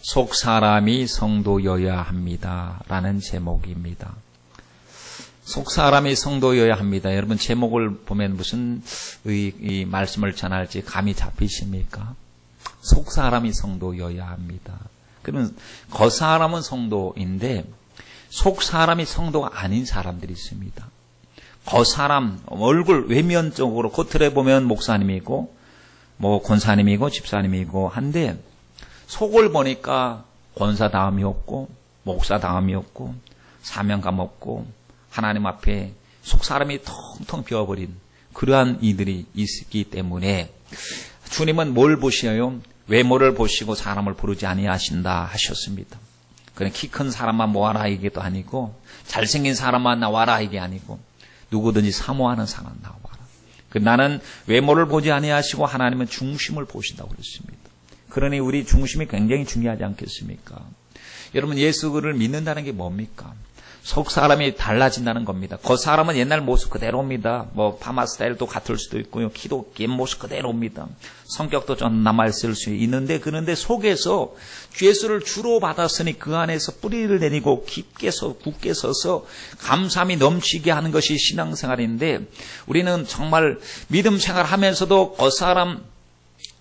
속 사람이 성도여야 합니다. 라는 제목입니다. 속 사람이 성도여야 합니다. 여러분 제목을 보면 무슨 이 말씀을 전할지 감이 잡히십니까? 속 사람이 성도여야 합니다. 그러면 겉 사람은 성도인데 속 사람이 성도가 아닌 사람들이 있습니다. 겉 사람, 얼굴 외면적으로 겉으로 보면 목사님이고 뭐 권사님이고 집사님이고 한데 속을 보니까 권사다움이 없고 목사다움이 없고 사명감 없고 하나님 앞에 속 사람이 텅텅 비어버린 그러한 이들이 있기 때문에 주님은 뭘 보셔요? 외모를 보시고 사람을 부르지 아니하신다 하셨습니다. 그냥 키 큰 사람만 모아라 이게도 아니고 잘생긴 사람만 나와라 이게 아니고 누구든지 사모하는 사람 나와라. 나는 외모를 보지 아니하시고 하나님은 중심을 보신다고 그랬습니다. 그러니 우리 중심이 굉장히 중요하지 않겠습니까? 여러분 예수를 믿는다는 게 뭡니까? 속 사람이 달라진다는 겁니다. 겉 사람은 옛날 모습 그대로입니다. 뭐 파마 스타일도 같을 수도 있고요. 키도 긴 모습 그대로입니다. 성격도 좀 남아있을 수 있는데 그런데 속에서 예수를 주로 받았으니 그 안에서 뿌리를 내리고 깊게 굳게 서서 감사함이 넘치게 하는 것이 신앙생활인데 우리는 정말 믿음 생활하면서도 겉사람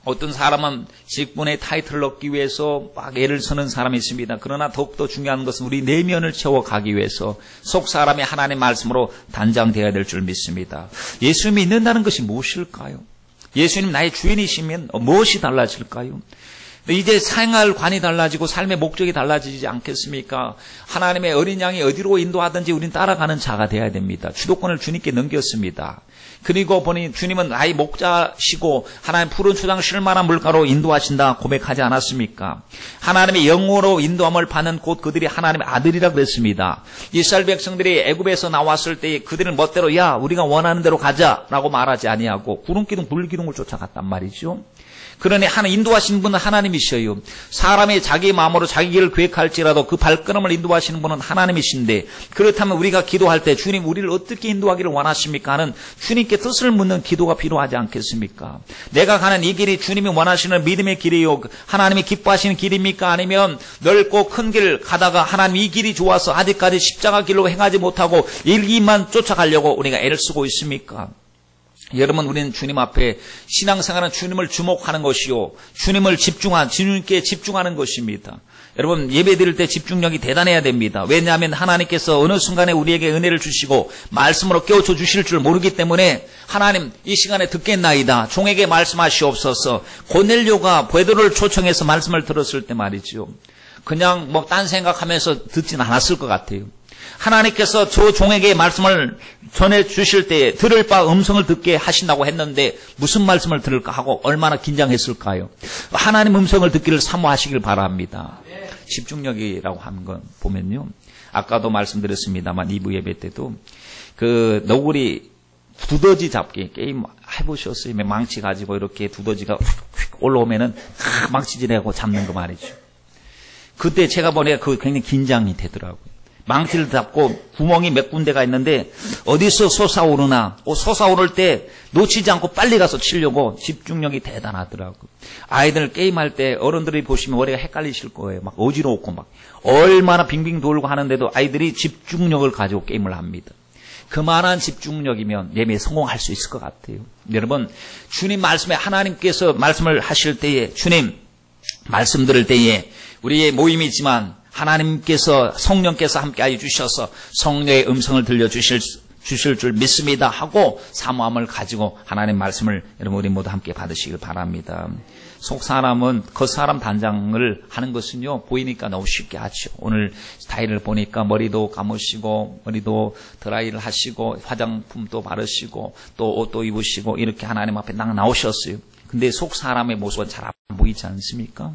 어떤 사람은 직분의 타이틀을 얻기 위해서 막 애를 쓰는 사람이 있습니다. 그러나 더욱더 중요한 것은 우리 내면을 채워가기 위해서 속 사람이 하나님의 말씀으로 단장되어야 될 줄 믿습니다. 예수 믿는다는 것이 무엇일까요? 예수님 나의 주인이시면 무엇이 달라질까요? 이제 생활관이 달라지고 삶의 목적이 달라지지 않겠습니까? 하나님의 어린 양이 어디로 인도하든지 우린 따라가는 자가 되어야 됩니다. 주도권을 주님께 넘겼습니다. 그리고 보니 주님은 나의 목자시고 하나님 푸른 초장 쉴만한 물가로 인도하신다 고백하지 않았습니까? 하나님의 영으로 인도함을 받는 곧 그들이 하나님의 아들이라 그랬습니다. 이스라엘 백성들이 애굽에서 나왔을 때 그들은 멋대로 야 우리가 원하는 대로 가자라고 말하지 아니하고 구름기둥 불기둥을 쫓아갔단 말이죠. 그러니 인도하시는 분은 하나님이셔요. 사람이 자기 마음으로 자기 길을 계획할지라도 그 발걸음을 인도하시는 분은 하나님이신데 그렇다면 우리가 기도할 때 주님 우리를 어떻게 인도하기를 원하십니까 하는 주님께 뜻을 묻는 기도가 필요하지 않겠습니까? 내가 가는 이 길이 주님이 원하시는 믿음의 길이요 하나님이 기뻐하시는 길입니까? 아니면 넓고 큰 길 가다가 하나님 이 길이 좋아서 아직까지 십자가 길로 행하지 못하고 일기만 쫓아가려고 우리가 애를 쓰고 있습니까? 여러분 우리는 주님 앞에 신앙생활은 주님을 주목하는 것이요 주님께 집중하는 것입니다. 여러분 예배 드릴 때 집중력이 대단해야 됩니다. 왜냐하면 하나님께서 어느 순간에 우리에게 은혜를 주시고 말씀으로 깨우쳐 주실 줄 모르기 때문에 하나님 이 시간에 듣겠나이다 종에게 말씀하시옵소서. 고넬료가 베드로를 초청해서 말씀을 들었을 때 말이죠 그냥 뭐 딴 생각하면서 듣진 않았을 것 같아요. 하나님께서 저 종에게 말씀을 전해 주실 때에 들을 바 음성을 듣게 하신다고 했는데 무슨 말씀을 들을까 하고 얼마나 긴장했을까요? 하나님 음성을 듣기를 사모하시길 바랍니다. 집중력이라고 하는 건 보면요. 아까도 말씀드렸습니다만 2부 예배 때도 그 너구리 두더지 잡기 게임 해보셨어요? 망치 가지고 이렇게 두더지가 휙휙 올라오면은 망치질하고 잡는 거 말이죠. 그때 제가 보니까 그 굉장히 긴장이 되더라고요. 망치를 잡고 구멍이 몇 군데가 있는데 어디서 솟아오르나 솟아오를 때 놓치지 않고 빨리 가서 치려고 집중력이 대단하더라고요. 아이들 게임할 때 어른들이 보시면 머리가 헷갈리실 거예요. 막 어지러웠고 막 얼마나 빙빙 돌고 하는데도 아이들이 집중력을 가지고 게임을 합니다. 그만한 집중력이면 예배에 성공할 수 있을 것 같아요. 여러분 주님 말씀에 하나님께서 말씀을 하실 때에 주님 말씀 들을 때에 우리의 모임이지만 하나님께서 성령께서 함께하여 주셔서 성령의 음성을 들려주실 줄 믿습니다 하고 사모함을 가지고 하나님 말씀을 여러분 우리 모두 함께 받으시길 바랍니다. 속 사람은 겉 사람 단장을 하는 것은요 보이니까 너무 쉽게 하죠. 오늘 스타일을 보니까 머리도 감으시고 머리도 드라이를 하시고 화장품도 바르시고 또 옷도 입으시고 이렇게 하나님 앞에 딱 나오셨어요. 근데 속 사람의 모습은 잘 안 보이지 않습니까?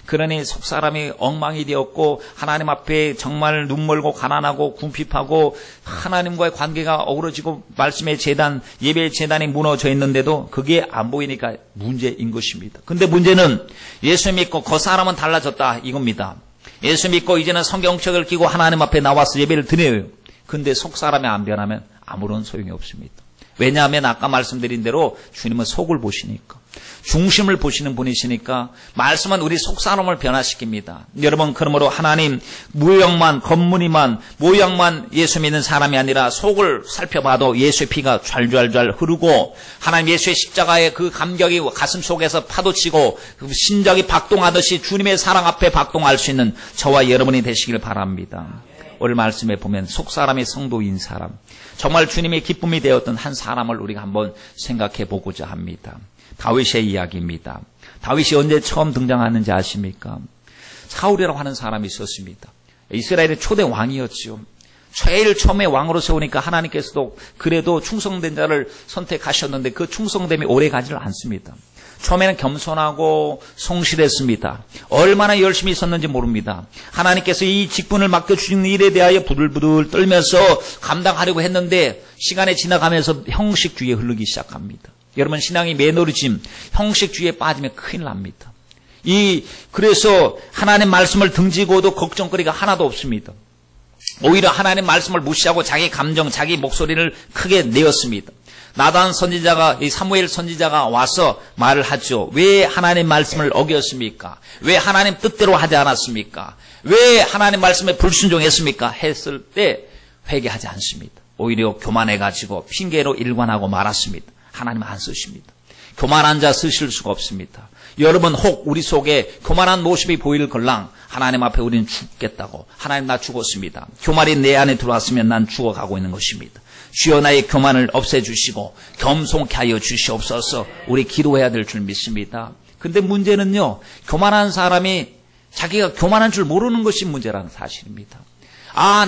그러니 속 사람이 엉망이 되었고 하나님 앞에 정말 눈멀고 가난하고 궁핍하고 하나님과의 관계가 어우러지고 말씀의 재단, 예배의 재단이 무너져 있는데도 그게 안 보이니까 문제인 것입니다. 근데 문제는 예수 믿고 그 사람은 달라졌다 이겁니다. 예수 믿고 이제는 성경책을 끼고 하나님 앞에 나와서 예배를 드려요. 근데 속 사람이 안 변하면 아무런 소용이 없습니다. 왜냐하면 아까 말씀드린 대로 주님은 속을 보시니까 중심을 보시는 분이시니까 말씀은 우리 속사람을 변화시킵니다. 여러분, 그러므로 하나님 모양만 예수 믿는 사람이 아니라 속을 살펴봐도 예수의 피가 좔좔좔 흐르고 하나님 예수의 십자가의 그 감격이 가슴 속에서 파도치고 심장이 박동하듯이 주님의 사랑 앞에 박동할 수 있는 저와 여러분이 되시길 바랍니다. 오늘 말씀에 보면 속사람이 성도인 사람, 정말 주님의 기쁨이 되었던 한 사람을 우리가 한번 생각해 보고자 합니다. 다윗의 이야기입니다. 다윗이 언제 처음 등장하는지 아십니까? 사울이라고 하는 사람이 있었습니다. 이스라엘의 초대 왕이었죠. 제일 처음에 왕으로 세우니까 하나님께서도 그래도 충성된 자를 선택하셨는데 그 충성됨이 오래 가지를 않습니다. 처음에는 겸손하고 성실했습니다. 얼마나 열심히 있었는지 모릅니다. 하나님께서 이 직분을 맡겨주신 일에 대하여 부들부들 떨면서 감당하려고 했는데 시간이 지나가면서 형식주의에 흐르기 시작합니다. 여러분, 신앙이 매너리즘, 형식주의에 빠지면 큰일 납니다. 그래서 하나님 말씀을 등지고도 걱정거리가 하나도 없습니다. 오히려 하나님 말씀을 무시하고 자기 감정, 자기 목소리를 크게 내었습니다. 나단 선지자가, 이 사무엘 선지자가 와서 말을 하죠. 왜 하나님 말씀을 어겼습니까? 왜 하나님 뜻대로 하지 않았습니까? 왜 하나님 말씀에 불순종했습니까? 했을 때 회개하지 않습니다. 오히려 교만해가지고 핑계로 일관하고 말았습니다. 하나님 안 쓰십니다. 교만한 자 쓰실 수가 없습니다. 여러분, 혹 우리 속에 교만한 모습이 보일 걸랑 하나님 앞에 우리는 죽겠다고, 하나님 나 죽었습니다. 교만이 내 안에 들어왔으면 난 죽어가고 있는 것입니다. 주여 나의 교만을 없애주시고 겸손케 하여 주시옵소서. 우리 기도해야 될 줄 믿습니다. 근데 문제는요, 교만한 사람이 자기가 교만한 줄 모르는 것이 문제라는 사실입니다.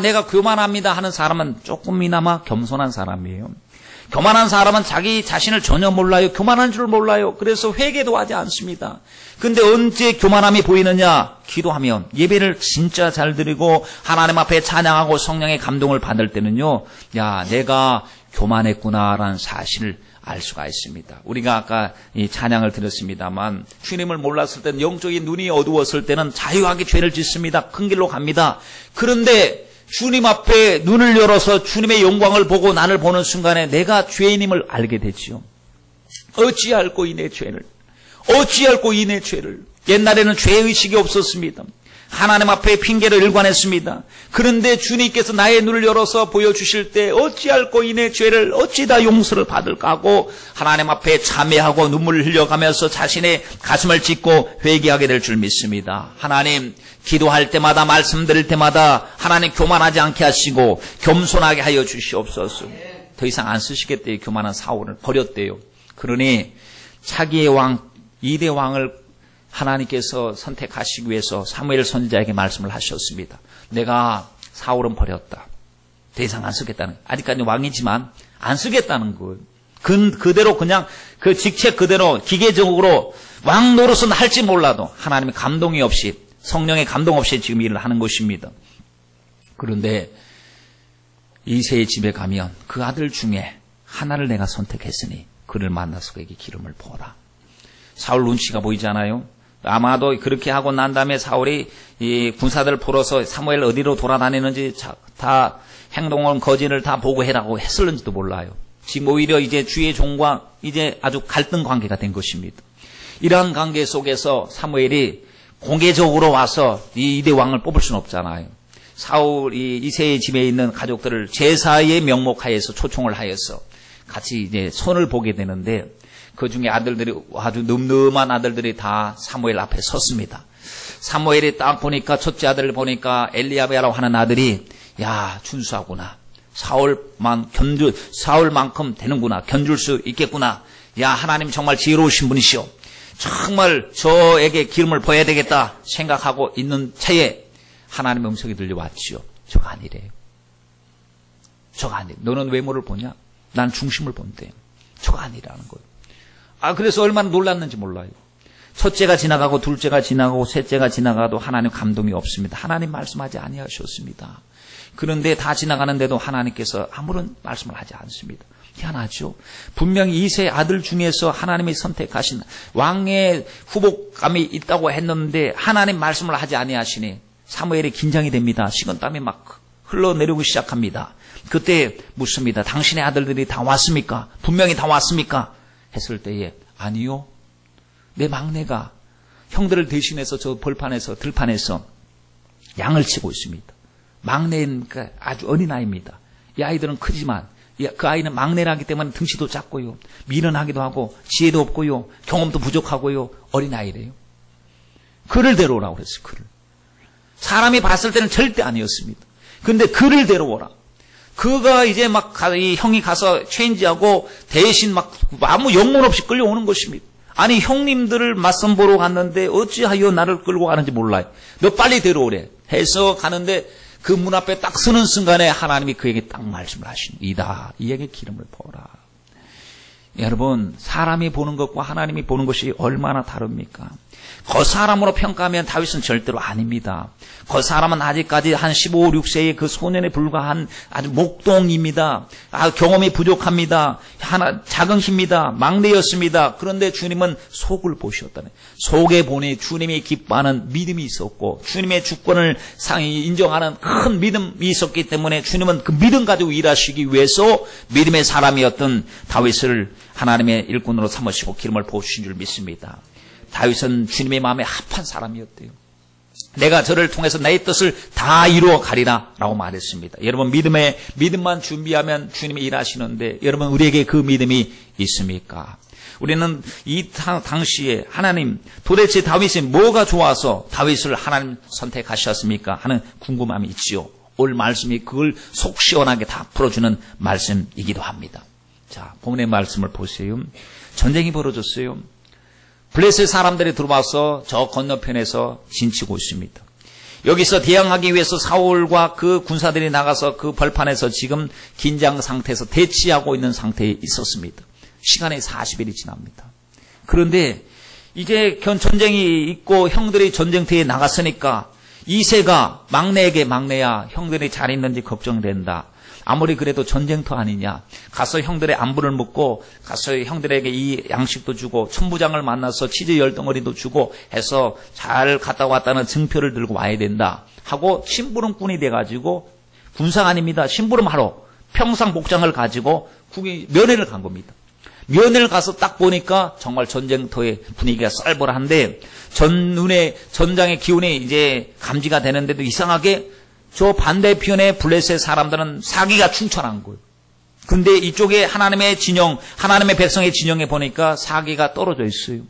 내가 교만합니다 하는 사람은 조금이나마 겸손한 사람이에요. 교만한 사람은 자기 자신을 전혀 몰라요. 교만한 줄 몰라요. 그래서 회개도 하지 않습니다. 근데 언제 교만함이 보이느냐? 기도하면, 예배를 진짜 잘 드리고 하나님 앞에 찬양하고 성령의 감동을 받을 때는요, 내가 교만했구나라는 사실을 알 수가 있습니다. 우리가 아까 이 찬양을 드렸습니다만, 주님을 몰랐을 때는, 영적인 눈이 어두웠을 때는 자유하게 죄를 짓습니다. 큰 길로 갑니다. 그런데 주님 앞에 눈을 열어서 주님의 영광을 보고 나를 보는 순간에 내가 죄인임을 알게 되지요. 어찌할꼬 이 내 죄를. 옛날에는 죄의식이 없었습니다. 하나님 앞에 핑계를 일관했습니다. 그런데 주님께서 나의 눈을 열어서 보여주실 때 어찌할꼬 이 내 죄를 어찌다 용서를 받을까 하고 하나님 앞에 참회하고 눈물을 흘려가면서 자신의 가슴을 찢고 회개하게 될 줄 믿습니다. 하나님, 기도할 때마다 말씀드릴 때마다 하나님 교만하지 않게 하시고 겸손하게 하여 주시옵소서. 더 이상 안 쓰시겠대요. 교만한 사울을 버렸대요. 그러니 차기의 왕, 2대 왕을 하나님께서 선택하시기 위해서 사무엘 선지자에게 말씀을 하셨습니다. 내가 사울은 버렸다. 더 이상 안 쓰겠다는, 아직까지 왕이지만 안 쓰겠다는 거예요. 그대로 그냥 그 직책 그대로 기계적으로 왕 노릇은 할지 몰라도 하나님의 감동이 없이, 성령의 감동 없이 지금 일을 하는 것입니다. 그런데 이새의 집에 가면 그 아들 중에 하나를 내가 선택했으니 그를 만나서 그에게 기름을 부어라. 사울 눈치가 보이잖아요. 아마도 그렇게 하고 난 다음에 사울이 이 군사들을 풀어서 사무엘 어디로 돌아다니는지 다 행동을, 거진을 다 보고해라고 했을는지도 몰라요. 지금 오히려 이제 주의 종과 이제 아주 갈등 관계가 된 것입니다. 이러한 관계 속에서 사무엘이 공개적으로 와서 이 2대 왕을 뽑을 수는 없잖아요. 사울이 이새의 집에 있는 가족들을 제사의 명목하에서 초청을 하여서 같이 이제 손을 보게 되는데, 그 중에 아들들이, 아주 늠름한 아들들이 다 사무엘 앞에 섰습니다. 사무엘이 딱 보니까, 첫째 아들을 보니까 엘리야베라고 하는 아들이, 준수하구나. 사울만큼 되는구나. 견줄 수 있겠구나. 하나님 정말 지혜로우신 분이시오. 정말 저에게 기름을 부어야 되겠다 생각하고 있는 차에 하나님의 음성이 들려왔지요. 저가 아니래요. 저가 아니래. 너는 외모를 보냐? 난 중심을 본대. 저가 아니라는 거예요. 그래서 얼마나 놀랐는지 몰라요. 첫째가 지나가고 둘째가 지나가고 셋째가 지나가도 하나님 감동이 없습니다. 하나님 말씀하지 아니하셨습니다. 그런데 다 지나가는데도 하나님께서 아무런 말씀을 하지 않습니다. 희한하죠. 분명히 이세 아들 중에서 하나님이 선택하신 왕의 후보감이 있다고 했는데 하나님 말씀을 하지 아니하시니 사무엘이 긴장이 됩니다. 식은땀이 막 흘러내리기 시작합니다. 그때 묻습니다. 당신의 아들들이 다 왔습니까? 분명히 다 왔습니까? 했을 때에 아니요. 내 막내가 형들을 대신해서 저 들판에서 양을 치고 있습니다. 막내는 아주 어린아이입니다. 이 아이들은 크지만 그 아이는 막내라기 때문에 등치도 작고요. 미련하기도 하고 지혜도 없고요. 경험도 부족하고요. 어린아이래요. 그를 데려오라고 그랬어요. 그를. 사람이 봤을 때는 절대 아니었습니다. 근데 그를 데려오라. 그가 이제 이 형이 가서 체인지하고 대신 아무 영문 없이 끌려오는 것입니다. 아니 형님들을 맞선 보러 갔는데 어찌하여 나를 끌고 가는지 몰라요. 너 빨리 데려오래 해서 가는데 그 문 앞에 딱 서는 순간에 하나님이 그에게 딱 말씀을 하시는 이다. 이에게 기름을 부어라. 여러분 사람이 보는 것과 하나님이 보는 것이 얼마나 다릅니까? 겉사람으로 평가하면 다윗은 절대로 아닙니다. 겉사람은 아직까지 한 15, 16세의 그 소년에 불과한 아주 목동입니다. 경험이 부족합니다. 자긍입니다. 막내였습니다. 그런데 주님은 속을 보셨다네. 속에 보니 주님이 기뻐하는 믿음이 있었고 주님의 주권을 인정하는 큰 믿음이 있었기 때문에 주님은 그 믿음 가지고 일하시기 위해서 믿음의 사람이었던 다윗을 하나님의 일꾼으로 삼으시고 기름을 부어주신 줄 믿습니다. 다윗은 주님의 마음에 합한 사람이었대요. 내가 저를 통해서 내 뜻을 다 이루어 가리라 라고 말했습니다. 여러분 믿음만 준비하면 주님이 일하시는데 여러분 우리에게 그 믿음이 있습니까? 우리는 이 당시에 하나님 도대체 다윗이 뭐가 좋아서 다윗을 하나님 선택하셨습니까? 하는 궁금함이 있지요. 오늘 말씀이 그걸 속 시원하게 다 풀어주는 말씀이기도 합니다. 자, 본문의 말씀을 보세요. 전쟁이 벌어졌어요. 블레셋 사람들이 들어와서 저 건너편에서 진치고 있습니다. 여기서 대항하기 위해서 사울과 그 군사들이 나가서 그 벌판에서 지금 긴장 상태에서 대치하고 있는 상태에 있었습니다. 시간이 40일이 지납니다. 그런데 이제 전쟁이 있고 형들이 전쟁터에 나갔으니까 이세가 막내에게 막내야 형들이 잘 있는지 걱정된다. 아무리 그래도 전쟁터 아니냐. 가서 형들의 안부를 묻고 가서 형들에게 이 양식도 주고 천부장을 만나서 치즈 10덩어리도 주고 해서 잘 갔다 왔다는 증표를 들고 와야 된다 하고 심부름꾼이 돼가지고 군사가 아닙니다. 심부름하러 평상 복장을 가지고 면회를 간 겁니다. 면회를 가서 딱 보니까 정말 전쟁터의 분위기가 쌀벌한데 전장의 기운이 이제 감지가 되는데도 이상하게 저 반대편의 블레셋 사람들은 사기가 충천한 거예요. 근데 이쪽에 하나님의 진영, 하나님의 백성의 진영에 보니까 사기가 떨어져 있어요.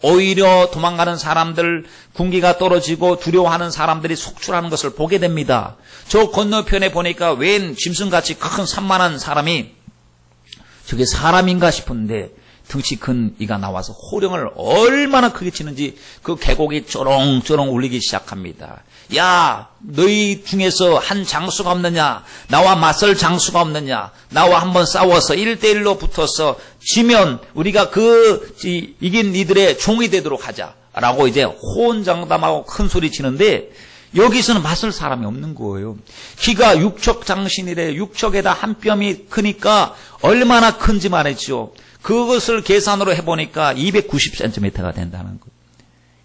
오히려 도망가는 사람들, 군기가 떨어지고 두려워하는 사람들이 속출하는 것을 보게 됩니다. 저 건너편에 보니까 웬 짐승같이 큰 산만한 사람이 저게 사람인가 싶은데 등치 큰 이가 나와서 호령을 얼마나 크게 치는지 그 계곡이 쪼롱쪼롱 울리기 시작합니다. 야, 너희 중에서 한 장수가 없느냐? 나와 맞설 장수가 없느냐? 나와 한번 싸워서 1대1로 붙어서 지면 우리가 이긴 이들의 종이 되도록 하자라고 이제 호언장담하고 큰 소리 치는데 여기서는 맞설 사람이 없는 거예요. 키가 6척 장신이래. 6척에다 한 뼘이 크니까 얼마나 큰지 말이죠. 그것을 계산으로 해보니까 290cm가 된다는 거예요.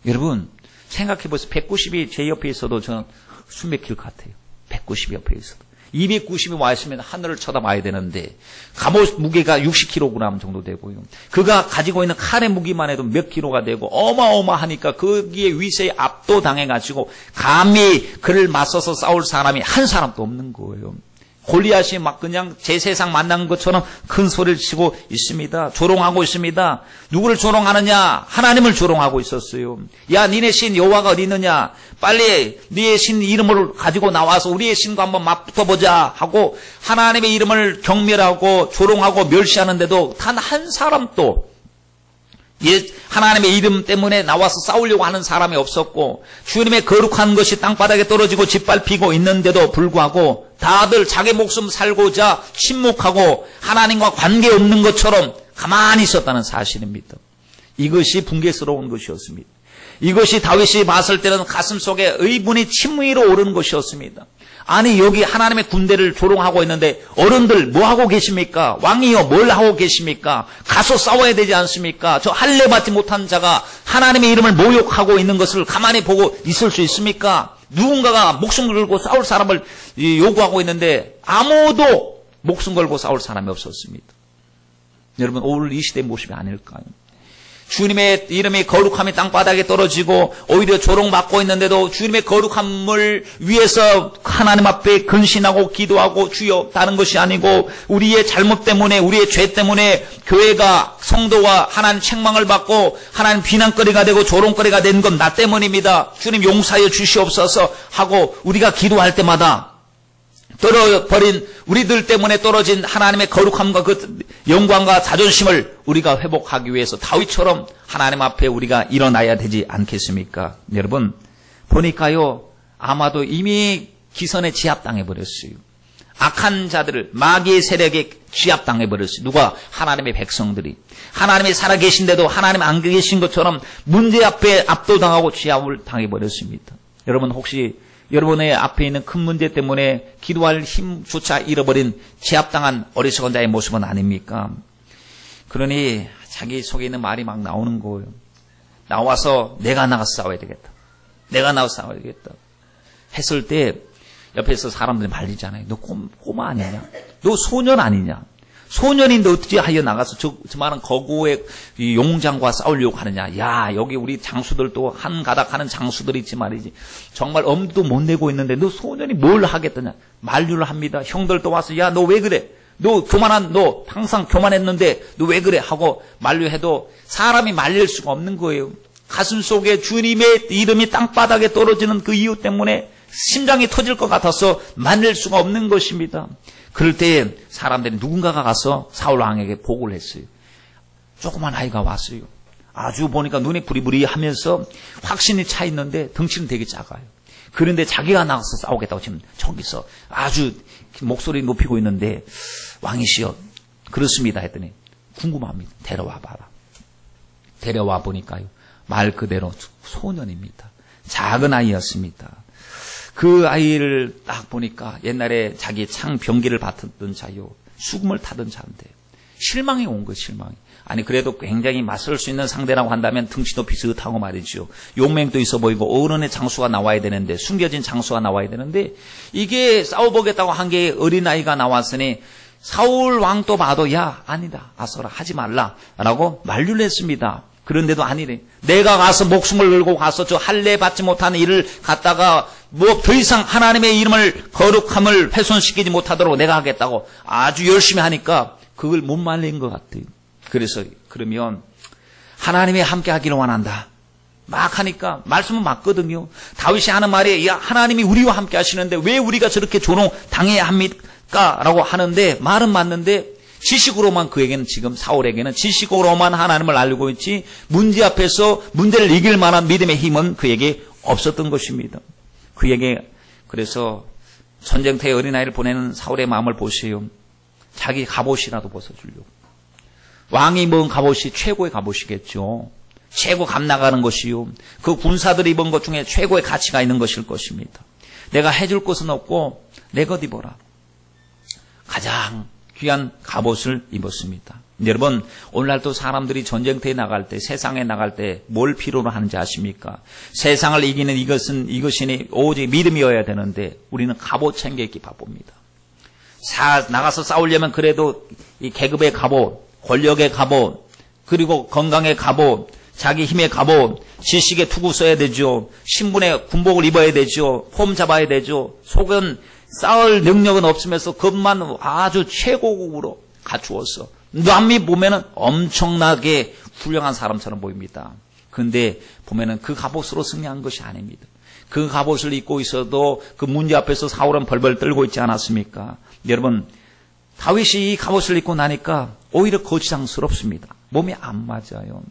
여러분 생각해보세요. 190이 제 옆에 있어도 저는 숨 막힐 것 같아요. 190이 옆에 있어도. 290이 와 있으면 하늘을 쳐다봐야 되는데 갑옷 무게가 60kg 정도 되고요. 그가 가지고 있는 칼의 무기만 해도 몇 킬로가 되고 어마어마하니까 거기에 위세에 압도당해가지고 감히 그를 맞서서 싸울 사람이 한 사람도 없는 거예요. 골리앗이 막 그냥 제 세상 만난 것처럼 큰 소리를 치고 있습니다. 조롱하고 있습니다. 누구를 조롱하느냐? 하나님을 조롱하고 있었어요. 야, 니네 신 여호와가 어디 있느냐? 빨리 니의 신 이름을 가지고 나와서 우리의 신과 한번 맞붙어보자 하고 하나님의 이름을 경멸하고 조롱하고 멸시하는데도 단 한 사람도 하나님의 이름 때문에 나와서 싸우려고 하는 사람이 없었고 주님의 거룩한 것이 땅바닥에 떨어지고 짓밟히고 있는데도 불구하고 다들 자기 목숨 살고자 침묵하고 하나님과 관계없는 것처럼 가만히 있었다는 사실입니다. 이것이 붕괴스러운 것이었습니다. 이것이 다윗이 봤을 때는 가슴속에 의분이 침 위로 오르는 것이었습니다. 아니 여기 하나님의 군대를 조롱하고 있는데 어른들 뭐 하고 계십니까? 왕이요 뭘 하고 계십니까? 가서 싸워야 되지 않습니까? 저 할례 받지 못한 자가 하나님의 이름을 모욕하고 있는 것을 가만히 보고 있을 수 있습니까? 누군가가 목숨 걸고 싸울 사람을 요구하고 있는데 아무도 목숨 걸고 싸울 사람이 없었습니다. 여러분 오늘 이 시대의 모습이 아닐까요? 주님의 이름이 거룩함이 땅바닥에 떨어지고 오히려 조롱받고 있는데도 주님의 거룩함을 위해서 하나님 앞에 근신하고 기도하고 주여, 다른 것이 아니고 우리의 잘못 때문에, 우리의 죄 때문에 교회가, 성도가 하나님 책망을 받고 하나님 비난거리가 되고 조롱거리가 된 건 나 때문입니다. 주님 용서하여 주시옵소서 하고 우리가 기도할 때마다 떨어버린, 우리들 때문에 떨어진 하나님의 거룩함과 그 영광과 자존심을 우리가 회복하기 위해서 다윗처럼 하나님 앞에 우리가 일어나야 되지 않겠습니까? 여러분, 보니까요, 아마도 이미 기선에 제압당해버렸어요. 악한 자들을, 마귀의 세력에 제압당해버렸어요. 누가? 하나님의 백성들이. 하나님이 살아계신데도 하나님 안 계신 것처럼 문제 앞에 압도당하고 제압을 당해버렸습니다. 여러분, 혹시 여러분의 앞에 있는 큰 문제 때문에 기도할 힘조차 잃어버린 제압당한 어리석은 자의 모습은 아닙니까? 그러니 자기 속에 있는 말이 막 나오는 거예요. 나와서 내가 나가서 싸워야 되겠다. 내가 나가서 싸워야 되겠다. 했을 때 옆에서 사람들이 말리잖아요. 너 꼬마 아니냐? 너 소년 아니냐? 소년인데 어떻게 하여 나가서 저 많은 거구의 용장과 싸우려고 하느냐. 야, 여기 우리 장수들도 한 가닥 하는 장수들이 있지 말이지. 정말 엄두도 못 내고 있는데 너 소년이 뭘 하겠더냐. 만류를 합니다. 형들도 와서 야, 너 왜 그래? 너 항상 교만했는데 너 왜 그래? 하고 만류해도 사람이 말릴 수가 없는 거예요. 가슴 속에 주님의 이름이 땅바닥에 떨어지는 그 이유 때문에 심장이 터질 것 같아서 만릴 수가 없는 것입니다. 그럴 때 사람들이 누군가가 가서 사울 왕에게 보고를 했어요. 조그만 아이가 왔어요. 아주 보니까 눈이 부리부리 하면서 확신이 차 있는데 덩치는 되게 작아요. 그런데 자기가 나가서 싸우겠다고 지금 저기서 아주 목소리 높이고 있는데, 왕이시여, 그렇습니다 했더니 궁금합니다. 데려와 봐라. 데려와 보니까요, 말 그대로 소년입니다. 작은 아이였습니다. 그 아이를 딱 보니까 옛날에 자기 창 병기를 받던 자요, 수금을 타던 자인데 실망이 온 거예요. 실망이. 아니 그래도 굉장히 맞설 수 있는 상대라고 한다면 등치도 비슷하고 말이죠. 용맹도 있어 보이고 어른의 장수가 나와야 되는데, 숨겨진 장수가 나와야 되는데, 이게 싸워보겠다고 한 게 어린아이가 나왔으니 사울 왕도 봐도 야, 아니다, 아서라, 하지 말라라고 만류를 했습니다. 그런데도 아니래. 내가 가서 목숨을 걸고 가서 저 할례 받지 못하는 일을 갖다가 뭐 더 이상 하나님의 이름을, 거룩함을 훼손시키지 못하도록 내가 하겠다고 아주 열심히 하니까 그걸 못 말린 것 같아요. 그래서 그러면 하나님이 함께 하기를 원한다 막 하니까 말씀은 맞거든요. 다윗이 하는 말이 야, 하나님이 우리와 함께 하시는데 왜 우리가 저렇게 조롱 당해야 합니까? 라고 하는데 말은 맞는데, 지식으로만 그에게는, 지금 사울에게는 지식으로만 하나님을 알고 있지 문제 앞에서 문제를 이길 만한 믿음의 힘은 그에게 없었던 것입니다. 그에게, 그래서 전쟁터에 어린아이를 보내는 사울의 마음을 보세요. 자기 갑옷이라도 벗어주려고. 왕이 입은 갑옷이 최고의 갑옷이겠죠. 최고 값 나가는 것이요, 그 군사들이 입은 것 중에 최고의 가치가 있는 것일 것입니다. 내가 해줄 것은 없고 내 것 입어라. 가장 귀한 갑옷을 입었습니다. 여러분, 오늘날도 사람들이 전쟁터에 나갈 때, 세상에 나갈 때 뭘 필요로 하는지 아십니까? 세상을 이기는 이것이니 오직 믿음이어야 되는데 우리는 갑옷 챙겨 입기 바쁩니다. 나가서 싸우려면 그래도 이 계급의 갑옷, 권력의 갑옷, 그리고 건강의 갑옷, 자기 힘의 갑옷, 지식의 투구 써야 되죠. 신분의 군복을 입어야 되죠. 폼 잡아야 되죠. 속은 싸울 능력은 없으면서 겉만 아주 최고급으로 갖추어서 남이 보면은 엄청나게 훌륭한 사람처럼 보입니다. 그런데 보면은 그 갑옷으로 승리한 것이 아닙니다. 그 갑옷을 입고 있어도 그 문제 앞에서 사울은 벌벌 떨고 있지 않았습니까? 여러분, 다윗이 이 갑옷을 입고 나니까 오히려 거지장스럽습니다. 몸이 안 맞아요.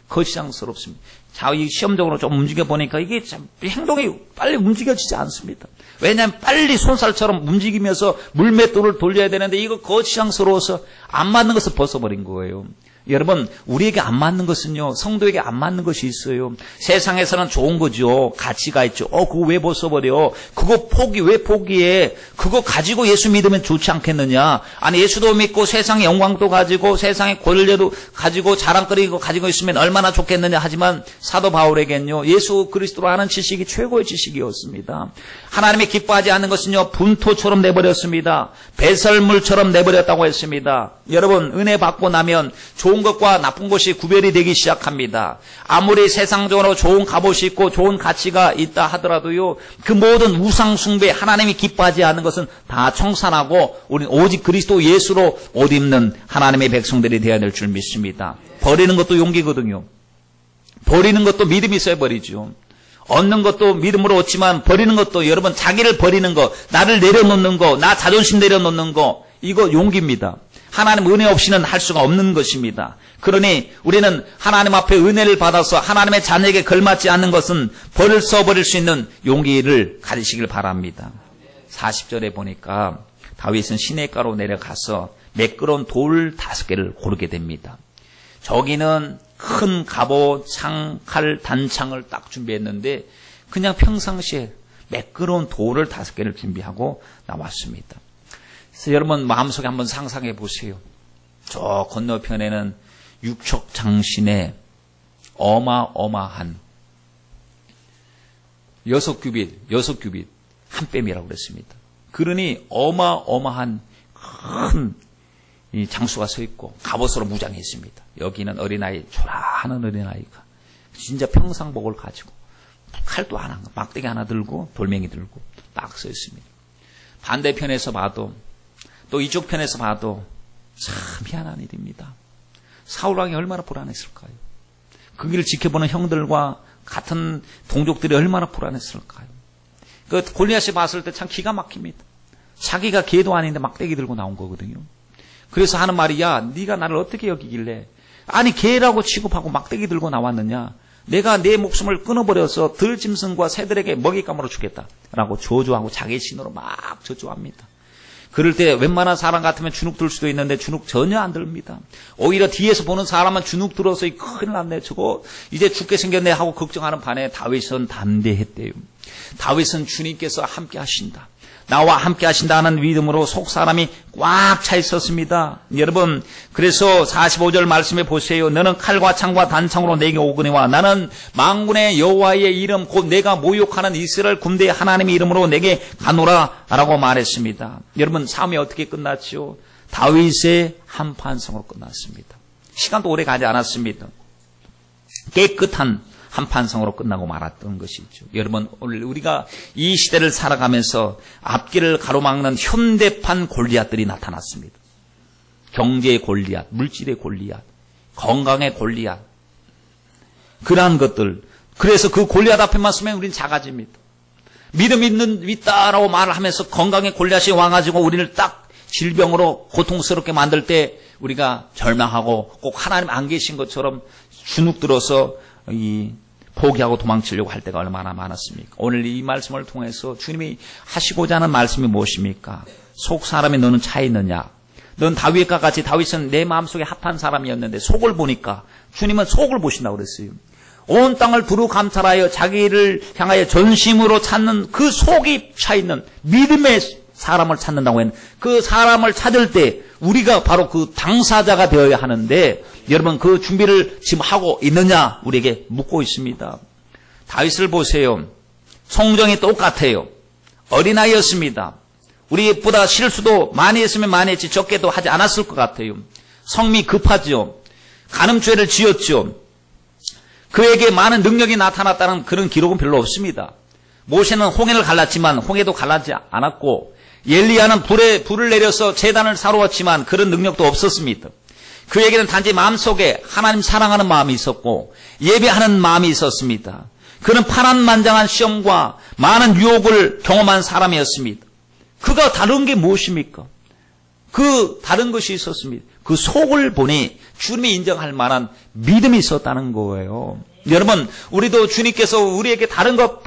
거지장스럽습니다. 자기 시험적으로 좀 움직여보니까 이게 참 행동이 빨리 움직여지지 않습니다. 왜냐하면 빨리 손살처럼 움직이면서 물맷돌을 돌려야 되는데 이거 거지장스러워서 안 맞는 것을 벗어버린 거예요. 여러분, 우리에게 안 맞는 것은요, 성도에게 안 맞는 것이 있어요. 세상에서는 좋은 거죠. 가치가 있죠. 그거 왜 벗어버려? 그거 왜 포기해? 그거 가지고 예수 믿으면 좋지 않겠느냐? 아니, 예수도 믿고 세상의 영광도 가지고 세상의 권력도 가지고 자랑거리고 가지고 있으면 얼마나 좋겠느냐? 하지만 사도 바울에겐요, 예수 그리스도로 아는 지식이 최고의 지식이었습니다. 하나님이 기뻐하지 않는 것은요, 분토처럼 내버렸습니다. 배설물처럼 내버렸다고 했습니다. 여러분, 은혜 받고 나면 좋은 것과 나쁜 것이 구별이 되기 시작합니다. 아무리 세상적으로 좋은 갑옷이 있고 좋은 가치가 있다 하더라도요, 그 모든 우상 숭배, 하나님이 기뻐하지 않는 것은 다 청산하고 우리는 오직 그리스도 예수로 옷 입는 하나님의 백성들이 되어야 될 줄 믿습니다. 버리는 것도 용기거든요. 버리는 것도 믿음이 있어야 버리죠. 얻는 것도 믿음으로 얻지만 버리는 것도, 여러분, 자기를 버리는 거, 나를 내려놓는 거, 나 자존심 내려놓는 거, 이거 용기입니다. 하나님 은혜 없이는 할 수가 없는 것입니다. 그러니 우리는 하나님 앞에 은혜를 받아서 하나님의 자녀에게 걸맞지 않는 것은 써버릴 수 있는 용기를 가지시길 바랍니다. 40절에 보니까 다윗은 시내가로 내려가서 매끄러운 돌 5개를 고르게 됩니다. 저기는 큰 갑옷, 창, 칼, 단창을 딱 준비했는데 그냥 평상시에 매끄러운 돌을 5개를 준비하고 나왔습니다. 그래서 여러분 마음속에 한번 상상해 보세요. 저 건너편에는 육척장신의 어마어마한 6규빗 한 뺨이라고 그랬습니다. 그러니 어마어마한 큰 이 장수가 서 있고 갑옷으로 무장해 있습니다. 여기는 어린아이, 초라하는 어린아이가 진짜 평상복을 가지고 칼도 하나, 막대기 하나 들고 돌멩이 들고 딱 서 있습니다. 반대편에서 봐도 또 이쪽 편에서 봐도 참 희한한 일입니다. 사울왕이 얼마나 불안했을까요? 그 길을 지켜보는 형들과 같은 동족들이 얼마나 불안했을까요? 그 골리앗이 봤을 때 참 기가 막힙니다. 자기가 개도 아닌데 막대기 들고 나온 거거든요. 그래서 하는 말이, 야, 네가 나를 어떻게 여기길래, 아니 개라고 취급하고 막대기 들고 나왔느냐, 내가 내 목숨을 끊어버려서 들짐승과 새들에게 먹잇감으로 주겠다라고 저주하고 자기 신으로 막 저주합니다. 그럴 때 웬만한 사람 같으면 주눅 들 수도 있는데 주눅 전혀 안 듭니다. 오히려 뒤에서 보는 사람은 주눅 들어서 큰일 났네, 저거 이제 죽게 생겼네 하고 걱정하는 반에 다윗은 담대했대요. 다윗은 주님께서 함께 하신다, 나와 함께 하신다는 믿음으로 속사람이 꽉 차 있었습니다. 여러분, 그래서 45절 말씀해 보세요. 너는 칼과 창과 단창으로 내게 오거니와 나는 만군의 여호와의 이름 곧 내가 모욕하는 이스라엘 군대의 하나님의 이름으로 내게 가노라 라고 말했습니다. 여러분, 싸움이 어떻게 끝났죠? 다윗의 한판성으로 끝났습니다. 시간도 오래 가지 않았습니다. 깨끗한 한판성으로 끝나고 말았던 것이죠. 여러분, 오늘 우리가 이 시대를 살아가면서 앞길을 가로막는 현대판 골리앗들이 나타났습니다. 경제의 골리앗, 물질의 골리앗, 건강의 골리앗, 그러한 것들. 그래서 그 골리앗 앞에만 서면 우리는 작아집니다. 믿음 있다라고 말을 하면서 건강의 골리앗이 와가지고 우리를 딱 질병으로 고통스럽게 만들 때 우리가 절망하고 꼭 하나님 안 계신 것처럼 주눅 들어서 포기하고 도망치려고 할 때가 얼마나 많았습니까? 오늘 이 말씀을 통해서 주님이 하시고자 하는 말씀이 무엇입니까? 속 사람이 너는 차 있느냐? 넌 다윗과 같이, 다윗은 내 마음속에 합한 사람이었는데 속을 보니까 주님은 속을 보신다고 그랬어요. 온 땅을 두루 감찰하여 자기를 향하여 전심으로 찾는 그 속이 차 있는 믿음의 사람을 찾는다고 했는데, 그 사람을 찾을 때 우리가 바로 그 당사자가 되어야 하는데, 여러분 그 준비를 지금 하고 있느냐 우리에게 묻고 있습니다. 다윗을 보세요. 성정이 똑같아요. 어린아이였습니다. 우리보다 실수도 많이 했으면 많이 했지 적게도 하지 않았을 것 같아요. 성미 급하죠. 간음죄를 지었죠. 그에게 많은 능력이 나타났다는 그런 기록은 별로 없습니다. 모세는 홍해를 갈랐지만 홍해도 갈라지 않았고, 엘리야는 불을 내려서 제단을 사루었지만 그런 능력도 없었습니다. 그에게는 단지 마음속에 하나님 사랑하는 마음이 있었고 예배하는 마음이 있었습니다. 그는 파란만장한 시험과 많은 유혹을 경험한 사람이었습니다. 그가 다른 게 무엇입니까? 그 다른 것이 있었습니다. 그 속을 보니 주님이 인정할 만한 믿음이 있었다는 거예요. 여러분, 우리도 주님께서 우리에게 다른 것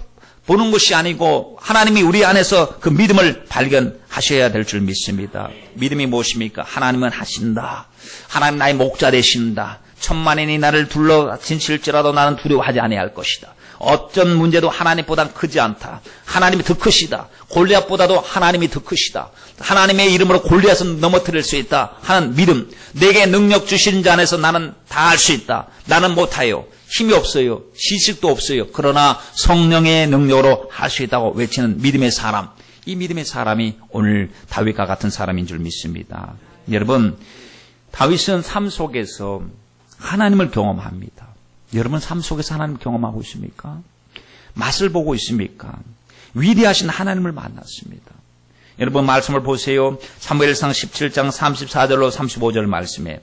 보는 것이 아니고 하나님이 우리 안에서 그 믿음을 발견하셔야 될 줄 믿습니다. 믿음이 무엇입니까? 하나님은 하신다. 하나님 나의 목자 되신다. 천만인이 나를 둘러친칠지라도 나는 두려워하지 아니할 것이다. 어떤 문제도 하나님보다 크지 않다. 하나님이 더 크시다. 골리앗보다도 하나님이 더 크시다. 하나님의 이름으로 골리앗은 넘어뜨릴 수 있다 하는 믿음. 내게 능력 주신 자 안에서 나는 다 할 수 있다. 나는 못해요. 힘이 없어요. 지식도 없어요. 그러나 성령의 능력으로 할 수 있다고 외치는 믿음의 사람. 이 믿음의 사람이 오늘 다윗과 같은 사람인 줄 믿습니다. 여러분, 다윗은 삶 속에서 하나님을 경험합니다. 여러분 삶 속에서 하나님 경험하고 있습니까? 맛을 보고 있습니까? 위대하신 하나님을 만났습니다. 여러분 말씀을 보세요. 사무엘상 17장 34절로 35절 말씀에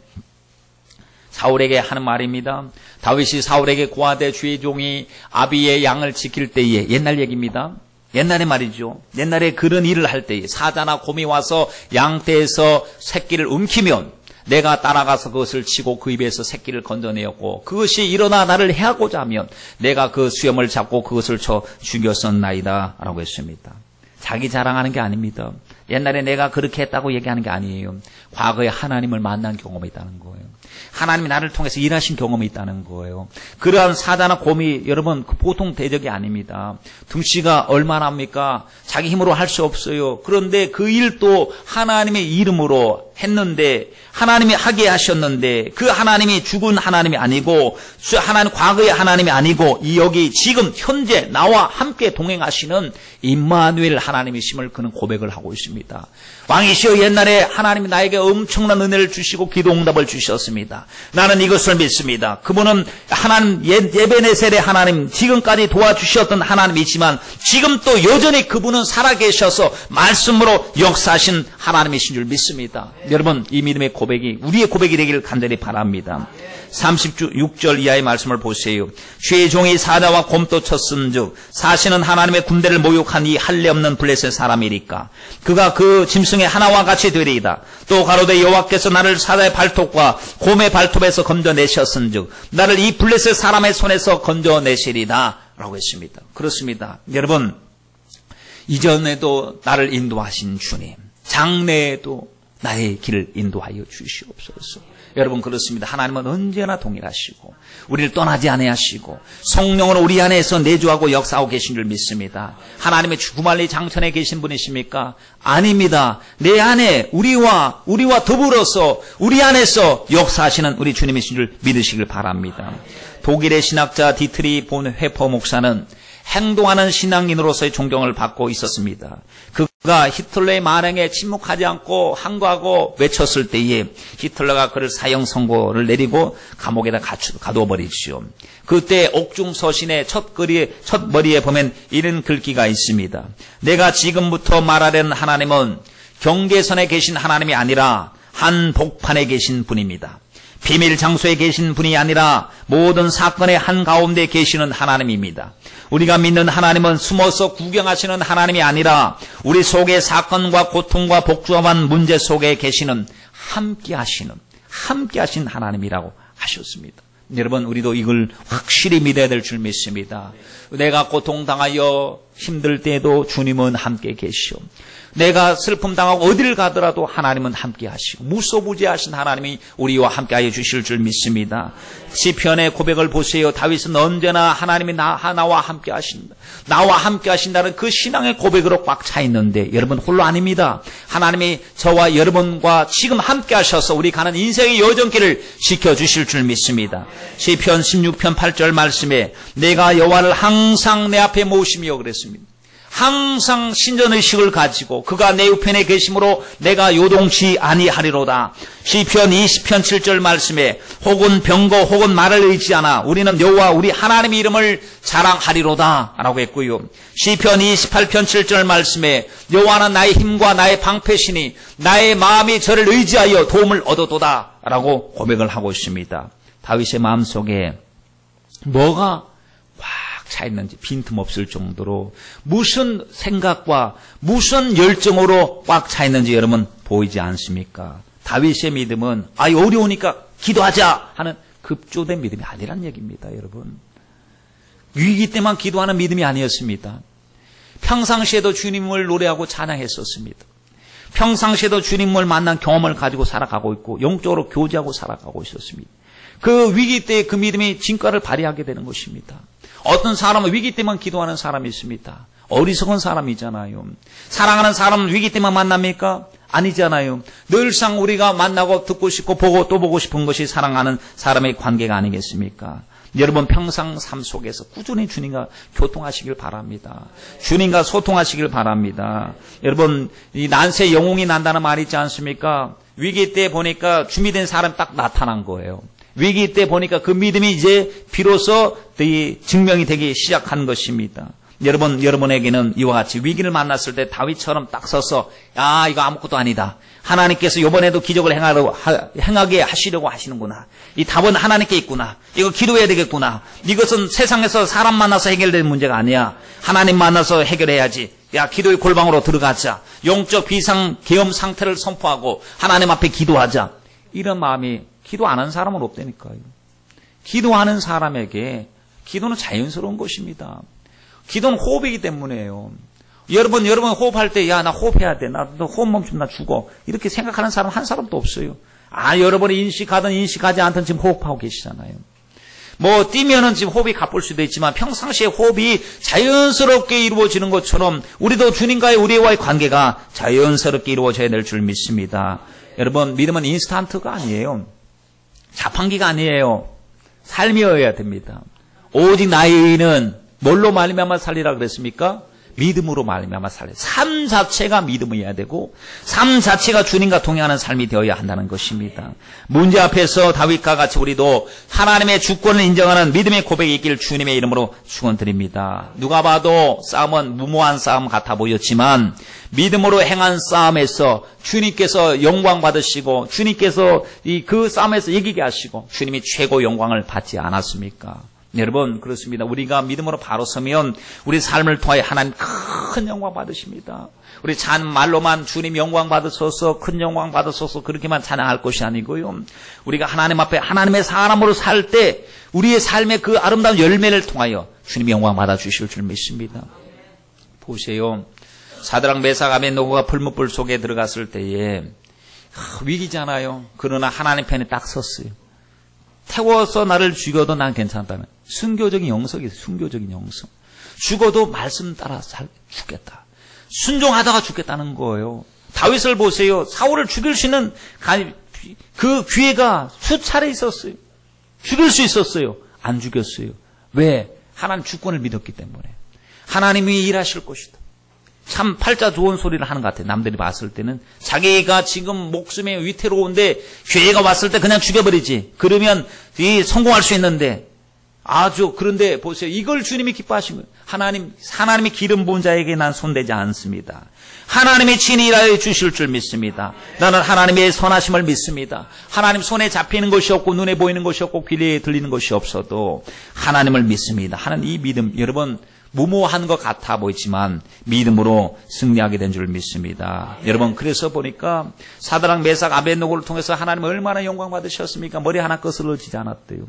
사울에게 하는 말입니다. 다윗이 사울에게 고하되 주의 종이 아비의 양을 지킬 때에, 옛날 얘기입니다. 옛날에 말이죠. 옛날에 그런 일을 할 때에 사자나 곰이 와서 양떼에서 새끼를 움키면 내가 따라가서 그것을 치고 그 입에서 새끼를 건져내었고 그것이 일어나 나를 해하고자 하면 내가 그 수염을 잡고 그것을 쳐 죽였었나이다 라고 했습니다. 자기 자랑하는 게 아닙니다. 옛날에 내가 그렇게 했다고 얘기하는 게 아니에요. 과거에 하나님을 만난 경험이 있다는 거예요. 하나님이 나를 통해서 일하신 경험이 있다는 거예요. 그러한 사자나 곰이 여러분 보통 대적이 아닙니다. 둥씨가 얼마나 합니까? 자기 힘으로 할 수 없어요. 그런데 그 일도 하나님의 이름으로 했는데 하나님이 하게 하셨는데 그 하나님이 죽은 하나님이 아니고 하나님 과거의 하나님이 아니고 여기 지금 현재 나와 함께 동행하시는 임마누엘 하나님이심을 그는 고백을 하고 있습니다. 왕이시여 옛날에 하나님이 나에게 엄청난 은혜를 주시고 기도 응답을 주셨습니다. 나는 이것을 믿습니다. 그분은 하나님 예베네셀의 하나님 지금까지 도와주셨던 하나님이지만 지금 또 여전히 그분은 살아계셔서 말씀으로 역사하신 하나님이신 줄 믿습니다. 여러분 이 믿음의 고백이 우리의 고백이 되기를 간절히 바랍니다. 36절 이하의 말씀을 보세요. 주의 종이 사자와 곰도 쳤은즉 사시는 하나님의 군대를 모욕한 이 할례 없는 블레셋 사람이리까 그가 그 짐승의 하나와 같이 되리이다. 또 가로되 여호와께서 나를 사자의 발톱과 곰의 발톱에서 건져내셨은즉 나를 이 블레셋 사람의 손에서 건져내시리다 라고 했습니다. 그렇습니다. 여러분 이전에도 나를 인도하신 주님 장래에도 나의 길을 인도하여 주시옵소서. 여러분 그렇습니다. 하나님은 언제나 동일하시고 우리를 떠나지 아니하시고 성령으로 우리 안에서 내주하고 역사하고 계신 줄 믿습니다. 하나님의 주구말리 장천에 계신 분이십니까? 아닙니다. 내 안에 우리와 더불어서 우리 안에서 역사하시는 우리 주님이신 줄 믿으시길 바랍니다. 독일의 신학자 디트리 본 회퍼 목사는 행동하는 신앙인으로서의 존경을 받고 있었습니다. 그가 히틀러의 만행에 침묵하지 않고 항거하고 외쳤을 때에 히틀러가 그를 사형 선고를 내리고 감옥에다 가두어 버리시오. 그때 옥중 서신의 첫 머리에 보면 이런 글귀가 있습니다. 내가 지금부터 말하려는 하나님은 경계선에 계신 하나님이 아니라 한 복판에 계신 분입니다. 비밀 장소에 계신 분이 아니라 모든 사건의 한가운데 계시는 하나님입니다. 우리가 믿는 하나님은 숨어서 구경하시는 하나님이 아니라 우리 속의 사건과 고통과 복잡한 문제 속에 계시는 함께하신 하나님이라고 하셨습니다. 여러분 우리도 이걸 확실히 믿어야 될 줄 믿습니다. 내가 고통당하여 힘들 때에도 주님은 함께 계시오. 내가 슬픔 당하고 어디를 가더라도 하나님은 함께 하시고 무소부지하신 하나님이 우리와 함께하여 주실 줄 믿습니다. 시편의 고백을 보세요. 다윗은 언제나 하나님이 나와 함께 하신다. 나와 함께 하신다는 그 신앙의 고백으로 꽉 차 있는데 여러분 홀로 아닙니다. 하나님이 저와 여러분과 지금 함께 하셔서 우리 가는 인생의 여정길을 지켜주실 줄 믿습니다. 시편 16편 8절 말씀에 내가 여호와를 항상 내 앞에 모시며 그랬습니다. 항상 신전의식을 가지고 그가 내 우편에 계심으로 내가 요동치 아니하리로다. 시편 20편 7절 말씀에 혹은 병거 혹은 말을 의지하나 우리는 여호와 우리 하나님의 이름을 자랑하리로다 라고 했고요. 시편 28편 7절 말씀에 여호와는 나의 힘과 나의 방패시니 나의 마음이 저를 의지하여 도움을 얻어도다 라고 고백을 하고 있습니다. 다윗의 마음속에 뭐가 차 있는지 빈틈없을 정도로 무슨 생각과 무슨 열정으로 꽉 차 있는지 여러분 보이지 않습니까? 다윗의 믿음은 어려우니까 기도하자 하는 급조된 믿음이 아니란 얘기입니다. 여러분 위기 때만 기도하는 믿음이 아니었습니다. 평상시에도 주님을 노래하고 찬양했었습니다. 평상시에도 주님을 만난 경험을 가지고 살아가고 있고 영적으로 교제하고 살아가고 있었습니다. 그 위기 때 그 믿음이 진가를 발휘하게 되는 것입니다. 어떤 사람은 위기 때만 기도하는 사람이 있습니다. 어리석은 사람이잖아요. 사랑하는 사람은 위기 때만 만납니까? 아니잖아요. 늘상 우리가 만나고 듣고 싶고 보고 또 보고 싶은 것이 사랑하는 사람의 관계가 아니겠습니까? 여러분 평상 삶 속에서 꾸준히 주님과 교통하시길 바랍니다. 주님과 소통하시길 바랍니다. 여러분 이 난세 영웅이 난다는 말이 있지 않습니까? 위기 때 보니까 준비된 사람이 딱 나타난 거예요. 위기 때 보니까 그 믿음이 이제 비로소 증명이 되기 시작한 것입니다. 여러분에게는 이와 같이 위기를 만났을 때 다윗처럼 딱 서서 이거 아무것도 아니다. 하나님께서 이번에도 기적을 행하게 하시려고 하시는구나. 이 답은 하나님께 있구나. 이거 기도해야 되겠구나. 이것은 세상에서 사람 만나서 해결될 문제가 아니야. 하나님 만나서 해결해야지. 기도의 골방으로 들어가자. 영적 비상계엄 상태를 선포하고 하나님 앞에 기도하자. 이런 마음이 기도 안 하는 사람은 없다니까요. 기도하는 사람에게 기도는 자연스러운 것입니다. 기도는 호흡이기 때문에요. 여러분 호흡할 때 나 호흡해야 돼. 나 호흡 멈추면 나 죽어. 이렇게 생각하는 사람 한 사람도 없어요. 여러분이 인식하든 인식하지 않든 지금 호흡하고 계시잖아요. 뛰면은 지금 호흡이 가쁠 수도 있지만 평상시에 호흡이 자연스럽게 이루어지는 것처럼 우리도 주님과의 우리와의 관계가 자연스럽게 이루어져야 될 줄 믿습니다. 여러분, 믿음은 인스턴트가 아니에요. 자판기가 아니에요. 삶이어야 됩니다. 오직 나의 의는 뭘로 말미암아 살리라 그랬습니까? 믿음으로 말미암아 살려. 삶 자체가 믿음이어야 되고 삶 자체가 주님과 동행하는 삶이 되어야 한다는 것입니다. 문제 앞에서 다윗과 같이 우리도 하나님의 주권을 인정하는 믿음의 고백이 있기를 주님의 이름으로 축원드립니다. 누가 봐도 싸움은 무모한 싸움 같아 보였지만 믿음으로 행한 싸움에서 주님께서 영광 받으시고 주님께서 그 싸움에서 이기게 하시고 주님이 최고 영광을 받지 않았습니까? 여러분, 그렇습니다. 우리가 믿음으로 바로 서면 우리 삶을 통하여 하나님 큰 영광 받으십니다. 우리 말로만 주님 영광 받으소서, 큰 영광 받으소서 그렇게만 찬양할 것이 아니고요. 우리가 하나님 앞에 하나님의 사람으로 살 때 우리의 삶의 그 아름다운 열매를 통하여 주님이 영광 받아주실 줄 믿습니다. 보세요. 사드락 메삭 아벳네고가 불못불 속에 들어갔을 때에 위기잖아요. 그러나 하나님 편에 딱 섰어요. 태워서 나를 죽여도 난 괜찮다는 순교적인 영성이 있어요. 순교적인 영성. 죽어도 말씀 따라 죽겠다. 순종하다가 죽겠다는 거예요. 다윗을 보세요. 사울을 죽일 수 있는 그 기회가 수차례 있었어요. 죽일 수 있었어요. 안 죽였어요. 왜? 하나님 주권을 믿었기 때문에. 하나님이 일하실 것이다. 참 팔자 좋은 소리를 하는 것 같아요. 남들이 봤을 때는 자기가 지금 목숨에 위태로운데 기회가 왔을 때 그냥 죽여버리지. 그러면 성공할 수 있는데 그런데 보세요. 이걸 주님이 기뻐하신 거예요. 하나님이 기름 부은 자에게 난 손대지 않습니다. 하나님이 친히 일하여 주실 줄 믿습니다. 나는 하나님의 선하심을 믿습니다. 하나님 손에 잡히는 것이 없고 눈에 보이는 것이 없고 귀에 들리는 것이 없어도 하나님을 믿습니다. 하는 이 믿음, 여러분 무모한 것 같아 보이지만 믿음으로 승리하게 된 줄 믿습니다. 여러분, 그래서 보니까 사드락 메삭 아벳네고를 통해서 하나님 얼마나 영광 받으셨습니까? 머리 하나 거슬러지지 않았대요.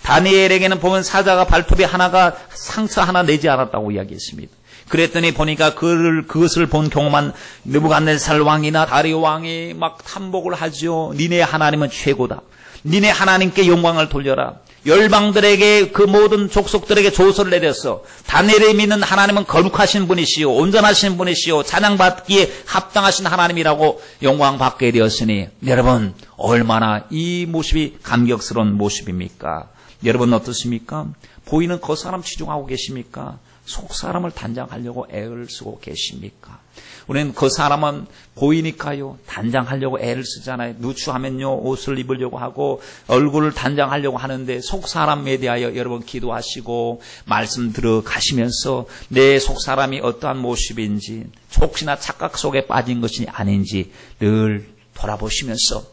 다니엘에게는 보면 사자가 발톱이 하나가 상처 하나 내지 않았다고 이야기했습니다. 그랬더니 보니까 그것을 본 경험한 느부갓네살 왕이나 다리오 왕이 막 탐복을 하죠. 니네 하나님은 최고다. 니네 하나님께 영광을 돌려라. 열방들에게 그 모든 족속들에게 조서를 내렸어. 다니엘이 믿는 하나님은 거룩하신 분이시오. 온전하신 분이시오. 찬양받기에 합당하신 하나님이라고 영광받게 되었으니 여러분 얼마나 이 모습이 감격스러운 모습입니까? 여러분 어떻습니까? 보이는 겉사람 치중하고 계십니까? 속사람을 단장하려고 애를 쓰고 계십니까? 우리는 그 사람은 보이니까요 단장하려고 애를 쓰잖아요. 누추하면요 옷을 입으려고 하고 얼굴을 단장하려고 하는데 속사람에 대하여 여러분 기도하시고 말씀 들어가시면서 내 속사람이 어떠한 모습인지 혹시나 착각 속에 빠진 것이 아닌지 늘 돌아보시면서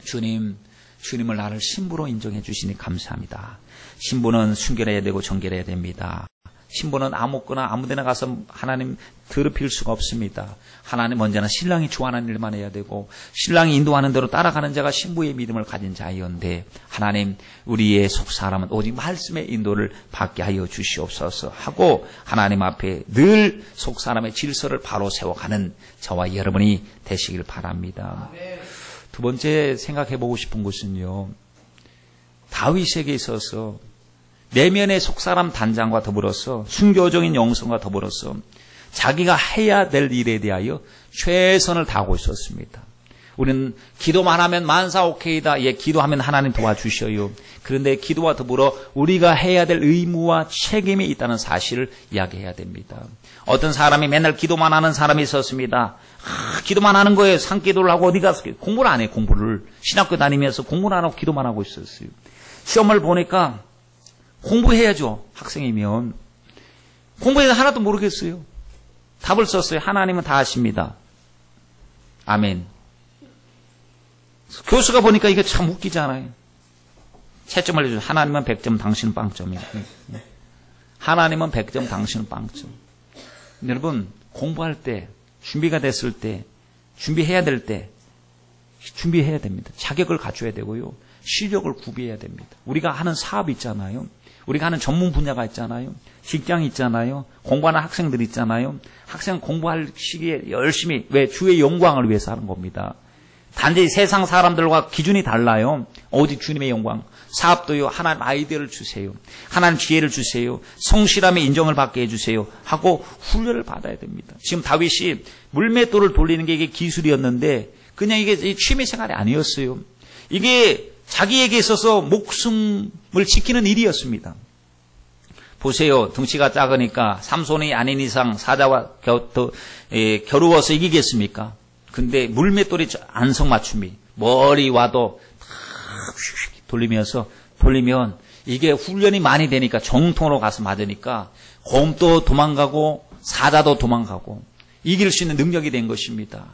주님을 나를 신부로 인정해 주시니 감사합니다. 신부는 순결해야 되고 정결해야 됩니다. 신부는 아무거나 아무데나 가서 하나님 더럽힐 수가 없습니다. 하나님 언제나 신랑이 좋아하는 일만 해야 되고 신랑이 인도하는 대로 따라가는 자가 신부의 믿음을 가진 자이온데 하나님 우리의 속사람은 오직 말씀의 인도를 받게 하여 주시옵소서 하고 하나님 앞에 늘 속사람의 질서를 바로 세워가는 저와 여러분이 되시길 바랍니다. 두 번째 생각해보고 싶은 것은요, 다윗에게 있어서 내면의 속사람 단장과 더불어서 순교적인 영성과 더불어서 자기가 해야 될 일에 대하여 최선을 다하고 있었습니다. 우리는 기도만 하면 만사 오케이다. 예, 기도하면 하나님 도와주셔요. 그런데 기도와 더불어 우리가 해야 될 의무와 책임이 있다는 사실을 이야기해야 됩니다. 어떤 사람이 맨날 기도만 하는 사람이 있었습니다. 기도만 하는 거예요. 산기도를 하고 어디 가서 공부를 안 해요. 공부를. 신학교 다니면서 공부를 안 하고 기도만 하고 있었어요. 시험을 보니까 공부해야죠. 학생이면. 공부해서 하나도 모르겠어요. 답을 썼어요. 하나님은 다 아십니다. 아멘. 교수가 보니까 이게 참 웃기잖아요. 채점을 해줘요. 하나님은 100점, 당신은 빵점이에요. 하나님은 100점, 당신은 빵점. 여러분, 공부할 때, 준비가 됐을 때, 준비해야 될 때, 준비해야 됩니다. 자격을 갖춰야 되고요. 실력을 구비해야 됩니다. 우리가 하는 사업 있잖아요. 우리가 하는 전문 분야가 있잖아요. 직장이 있잖아요. 공부하는 학생들 있잖아요. 학생 공부할 시기에 열심히, 왜? 주의 영광을 위해서 하는 겁니다. 단지 세상 사람들과 기준이 달라요. 오직 주님의 영광. 사업도요. 하나님 아이디어를 주세요. 하나님 지혜를 주세요. 성실함의 인정을 받게 해주세요. 하고 훈련을 받아야 됩니다. 지금 다윗이 물맷돌을 돌리는 게 이게 기술이었는데 그냥 이게 취미생활이 아니었어요. 이게 자기에게 있어서 목숨을 지키는 일이었습니다. 보세요. 덩치가 작으니까 삼손이 아닌 이상 사자와 겨루어서 이기겠습니까? 근데 물맷돌이 안성맞춤이 머리 와도 돌리면 이게 훈련이 많이 되니까 정통으로 가서 맞으니까 곰도 도망가고 사자도 도망가고 이길 수 있는 능력이 된 것입니다.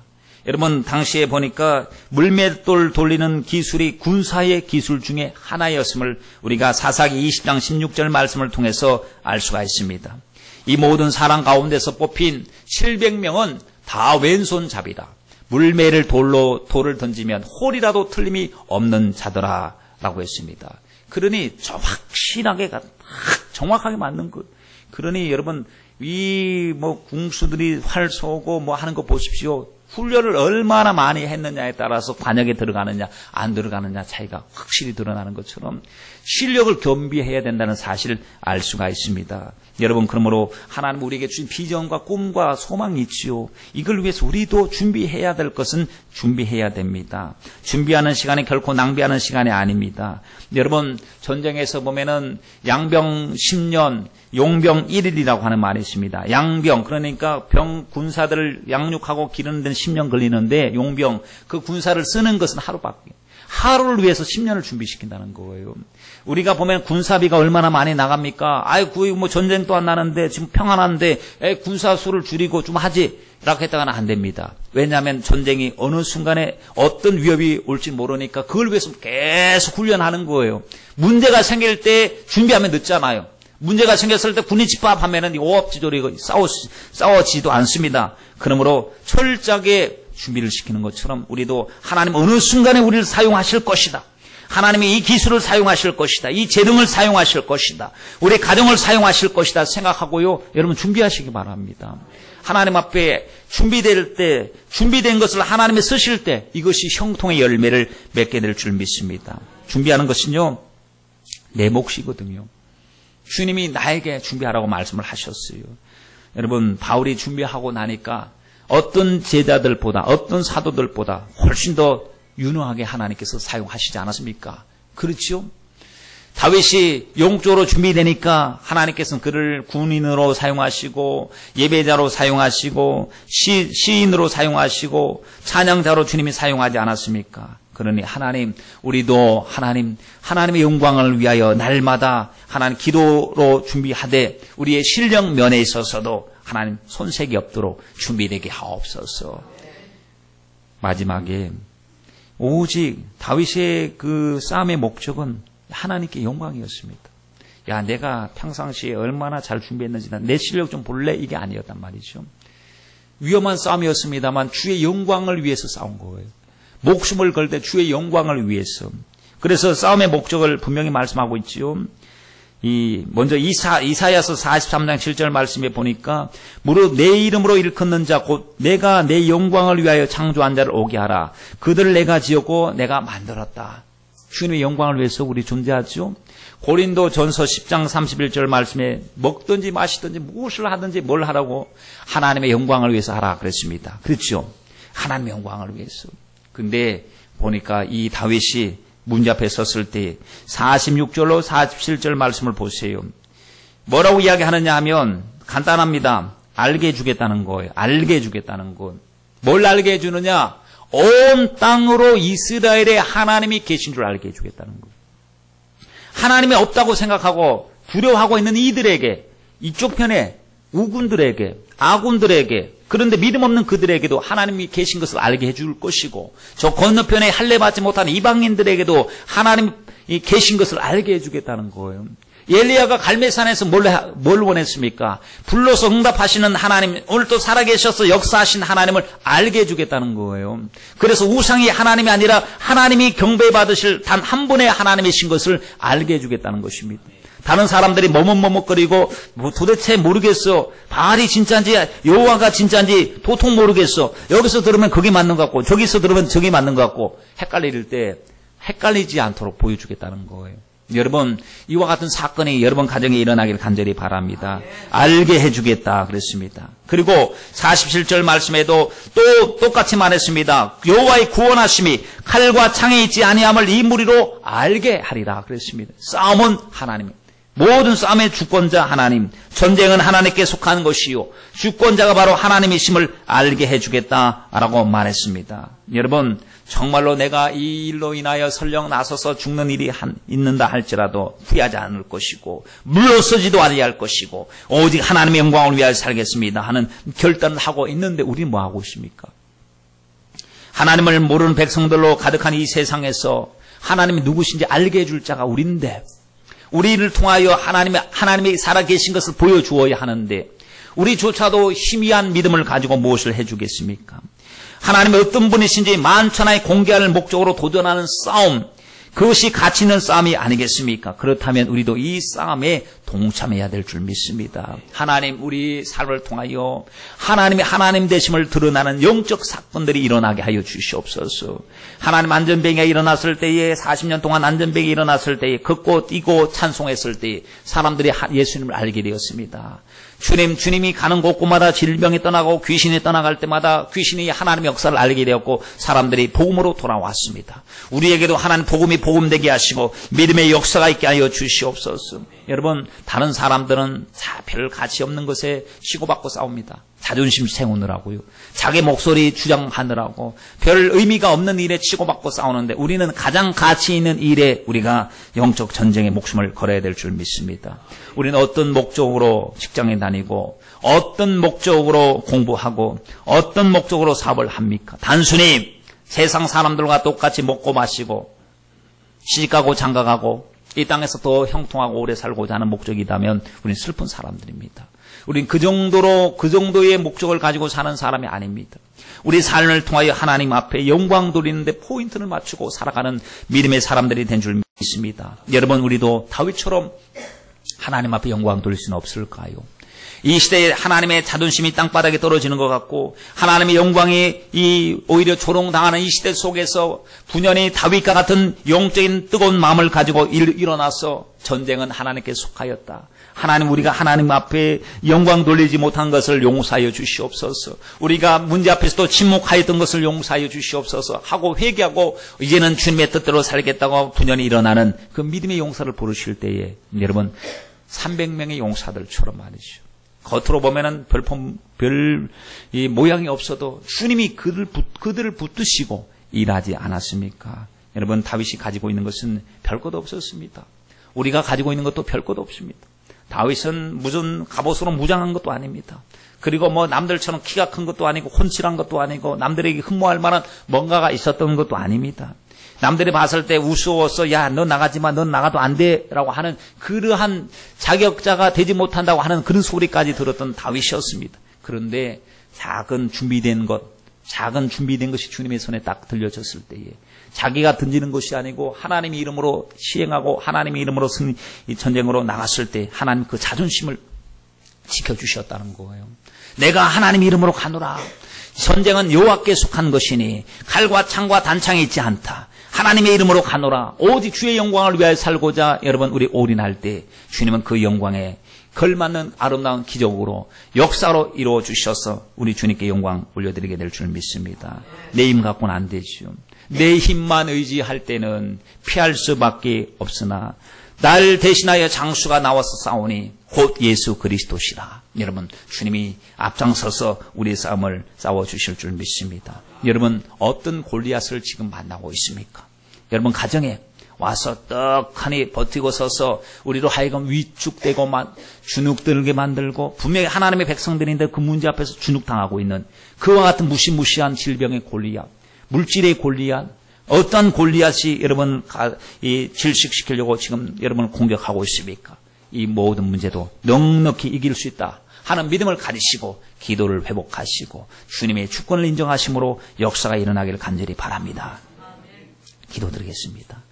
여러분 당시에 보니까 물맷돌 돌리는 기술이 군사의 기술 중에 하나였음을 우리가 사사기 20장 16절 말씀을 통해서 알 수가 있습니다. 이 모든 사람 가운데서 뽑힌 700명은 다 왼손잡이다. 물매를 돌을 던지면 홀이라도 틀림이 없는 자더라 라고 했습니다. 그러니 확실하게 정확하게 맞는 것. 그러니 여러분 이 궁수들이 활 쏘고 하는 거 보십시오. 훈련을 얼마나 많이 했느냐에 따라서 관역에 들어가느냐 안 들어가느냐 차이가 확실히 드러나는 것처럼 실력을 겸비해야 된다는 사실을 알 수가 있습니다. 여러분 그러므로 하나님 우리에게 주신 비전과 꿈과 소망이 있지요. 이걸 위해서 우리도 준비해야 될 것은 준비해야 됩니다. 준비하는 시간이 결코 낭비하는 시간이 아닙니다. 여러분 전쟁에서 보면은 양병 10년 용병 1일이라고 하는 말이 있습니다. 양병 그러니까 군사들을 양육하고 기르는 데는 10년 걸리는데 용병 그 군사를 쓰는 것은 하루밖에. 하루를 위해서 10년을 준비시킨다는 거예요. 우리가 보면 군사비가 얼마나 많이 나갑니까? 전쟁도 안 나는데 지금 평안한데 군사 수를 줄이고 좀 하지 라고 했다가는 안 됩니다. 왜냐하면 전쟁이 어느 순간에 어떤 위협이 올지 모르니까 그걸 위해서 계속 훈련하는 거예요. 문제가 생길 때 준비하면 늦잖아요. 문제가 생겼을 때 군이 집합하면은 오합지졸이고 싸워지도 않습니다. 그러므로 철저하게 준비를 시키는 것처럼 우리도 하나님 어느 순간에 우리를 사용하실 것이다. 하나님이 이 기술을 사용하실 것이다. 이 재능을 사용하실 것이다. 우리 가정을 사용하실 것이다 생각하고요. 여러분 준비하시기 바랍니다. 하나님 앞에 준비될 때 준비된 것을 하나님이 쓰실 때 이것이 형통의 열매를 맺게 될 줄 믿습니다. 준비하는 것은요. 내 몫이거든요. 주님이 나에게 준비하라고 말씀을 하셨어요. 여러분 바울이 준비하고 나니까 어떤 제자들보다 어떤 사도들보다 훨씬 더 유능하게 하나님께서 사용하시지 않았습니까? 그렇죠? 다윗이 영적으로 준비되니까 하나님께서는 그를 군인으로 사용하시고 예배자로 사용하시고 시인으로 사용하시고 찬양자로 주님이 사용하지 않았습니까? 그러니 하나님 우리도 하나님의 영광을 위하여 날마다 하나님 기도로 준비하되 우리의 실력 면에 있어서도 하나님 손색이 없도록 준비되게 하옵소서. 마지막에 오직 다윗의 그 싸움의 목적은 하나님께 영광이었습니다. 야 내가 평상시에 얼마나 잘 준비했는지 내 실력 좀 볼래? 이게 아니었단 말이죠. 위험한 싸움이었습니다만 주의 영광을 위해서 싸운 거예요. 목숨을 걸 때 주의 영광을 위해서. 그래서 싸움의 목적을 분명히 말씀하고 있지요. 먼저 이사야서 43장 7절 말씀에 보니까 무릇 내 이름으로 일컫는 자 곧 내가 내 영광을 위하여 창조한 자를 오게 하라. 그들을 내가 지었고 내가 만들었다. 주님의 영광을 위해서 우리 존재하죠. 고린도 전서 10장 31절 말씀에 먹든지 마시든지 무엇을 하든지 뭘 하라고 하나님의 영광을 위해서 하라 그랬습니다. 그렇죠. 하나님의 영광을 위해서. 근데 보니까 이 다윗이 문제 앞에 섰을 때 46절로 47절 말씀을 보세요. 뭐라고 이야기하느냐 하면 간단합니다. 알게 해주겠다는 거예요. 알게 해주겠다는 것. 뭘 알게 해주느냐? 온 땅으로 이스라엘의 하나님이 계신 줄 알게 해주겠다는 거예요. 하나님이 없다고 생각하고 두려워하고 있는 이들에게, 이쪽 편에 우군들에게, 아군들에게, 그런데 믿음 없는 그들에게도 하나님이 계신 것을 알게 해줄 것이고, 저 건너편에 할례받지 못하는 이방인들에게도 하나님이 계신 것을 알게 해주겠다는 거예요. 엘리야가 갈멜산에서 뭘 원했습니까? 불러서 응답하시는 하나님, 오늘도 살아계셔서 역사하신 하나님을 알게 해주겠다는 거예요. 그래서 우상이 하나님이 아니라 하나님이 경배받으실 단 한 분의 하나님이신 것을 알게 해주겠다는 것입니다. 다른 사람들이 머뭇머뭇거리고 도대체 모르겠어. 바알이 진짜인지 여호와가 진짜인지 도통 모르겠어. 여기서 들으면 그게 맞는 것 같고 저기서 들으면 저게 맞는 것 같고 헷갈릴 때 헷갈리지 않도록 보여주겠다는 거예요. 여러분, 이와 같은 사건이 여러분 가정에 일어나길 간절히 바랍니다. 알게 해주겠다 그랬습니다. 그리고 47절 말씀에도 또 똑같이 말했습니다. 여호와의 구원하심이 칼과 창에 있지 아니함을 이 무리로 알게 하리라 그랬습니다. 싸움은 하나님, 모든 싸움의 주권자 하나님, 전쟁은 하나님께 속한 것이요 주권자가 바로 하나님이심을 알게 해주겠다라고 말했습니다. 여러분, 정말로 내가 이 일로 인하여 설령 나서서 죽는 일이 있는다 할지라도 후회하지 않을 것이고 물러서지도 아니할 것이고 오직 하나님의 영광을 위하여 살겠습니다 하는 결단을 하고 있는데 우리는 뭐 하고 있습니까? 하나님을 모르는 백성들로 가득한 이 세상에서 하나님이 누구신지 알게 해줄 자가 우리인데, 우리를 통하여 하나님이 살아계신 것을 보여주어야 하는데 우리조차도 희미한 믿음을 가지고 무엇을 해주겠습니까? 하나님이 어떤 분이신지 만천하에 공개할 목적으로 도전하는 싸움, 그것이 가치 있는 싸움이 아니겠습니까? 그렇다면 우리도 이 싸움에 동참해야 될 줄 믿습니다. 하나님, 우리 삶을 통하여 하나님의 하나님 되심을 드러나는 영적 사건들이 일어나게 하여 주시옵소서. 하나님, 안전병이 일어났을 때에 40년 동안 안전병이 일어났을 때에 걷고 뛰고 찬송했을 때에 사람들이 예수님을 알게 되었습니다. 주님이 가는 곳곳마다 질병이 떠나고 귀신이 떠나갈 때마다 귀신이 하나님의 역사를 알게 되었고 사람들이 복음으로 돌아왔습니다. 우리에게도 하나님 복음이 복음되게 하시고 믿음의 역사가 있게 하여 주시옵소서. 여러분, 다른 사람들은 별 가치 없는 것에 치고받고 싸웁니다. 자존심 세우느라고요. 자기 목소리 주장하느라고 별 의미가 없는 일에 치고받고 싸우는데 우리는 가장 가치 있는 일에 우리가 영적 전쟁에 목숨을 걸어야 될 줄 믿습니다. 우리는 어떤 목적으로 직장에 다니고 어떤 목적으로 공부하고 어떤 목적으로 사업을 합니까? 단순히 세상 사람들과 똑같이 먹고 마시고 시집가고 장가가고 이 땅에서 더 형통하고 오래 살고자 하는 목적이라면 우리는 슬픈 사람들입니다. 우리는 그 정도의 목적을 가지고 사는 사람이 아닙니다. 우리 삶을 통하여 하나님 앞에 영광 돌리는데 포인트를 맞추고 살아가는 믿음의 사람들이 된 줄 믿습니다. 여러분, 우리도 다윗처럼 하나님 앞에 영광 돌릴 수는 없을까요? 이 시대에 하나님의 자존심이 땅바닥에 떨어지는 것 같고 하나님의 영광이 오히려 조롱당하는 이 시대 속에서 분연히 다윗과 같은 영적인 뜨거운 마음을 가지고 일어나서 전쟁은 하나님께 속하였다. 하나님, 우리가 하나님 앞에 영광 돌리지 못한 것을 용서하여 주시옵소서. 우리가 문제 앞에서도 침묵하였던 것을 용서하여 주시옵소서 하고 회개하고 이제는 주님의 뜻대로 살겠다고 분연히 일어나는 그 믿음의 용사를 부르실 때에 여러분 300명의 용사들처럼 말이죠. 겉으로 보면은 별 모양이 없어도 주님이 그들을 붙드시고 일하지 않았습니까? 여러분, 다윗이 가지고 있는 것은 별것 없었습니다. 우리가 가지고 있는 것도 별것 없습니다. 다윗은 무슨 갑옷으로 무장한 것도 아닙니다. 그리고 남들처럼 키가 큰 것도 아니고 혼칠한 것도 아니고 남들에게 흠모할 만한 뭔가가 있었던 것도 아닙니다. 남들이 봤을 때 우스워서 야, 너 나가지 마, 넌 나가도 안 돼 라고 하는 그러한 자격자가 되지 못한다고 하는 그런 소리까지 들었던 다윗이었습니다. 그런데 작은 준비된 것이 주님의 손에 딱 들려졌을 때에 자기가 던지는 것이 아니고 하나님의 이름으로 시행하고 하나님의 이름으로 전쟁으로 나갔을 때 하나님 그 자존심을 지켜주셨다는 거예요. 내가 하나님의 이름으로 가노라. 전쟁은 여호와께 속한 것이니 칼과 창과 단창이 있지 않다. 하나님의 이름으로 가노라. 오직 주의 영광을 위하여 살고자 여러분 우리 올인할 때 주님은 그 영광에 걸맞는 아름다운 기적으로 역사로 이루어 주셔서 우리 주님께 영광 올려드리게 될 줄 믿습니다. 내 힘 갖고는 안 되죠. 내 힘만 의지할 때는 피할 수밖에 없으나 날 대신하여 장수가 나와서 싸우니 곧 예수 그리스도시라. 여러분, 주님이 앞장서서 우리의 싸움을 싸워주실 줄 믿습니다. 여러분, 어떤 골리앗을 지금 만나고 있습니까? 여러분, 가정에 와서 떡하니 버티고 서서 우리로 하여금 위축되고 주눅들게 만들고 분명히 하나님의 백성들인데 그 문제 앞에서 주눅당하고 있는 그와 같은 무시무시한 질병의 골리앗, 물질의 골리앗, 어떤 골리앗이 여러분을 질식시키려고 지금 여러분을 공격하고 있습니까? 이 모든 문제도 넉넉히 이길 수 있다 하는 믿음을 가지시고 기도를 회복하시고 주님의 주권을 인정하심으로 역사가 일어나기를 간절히 바랍니다. 기도드리겠습니다.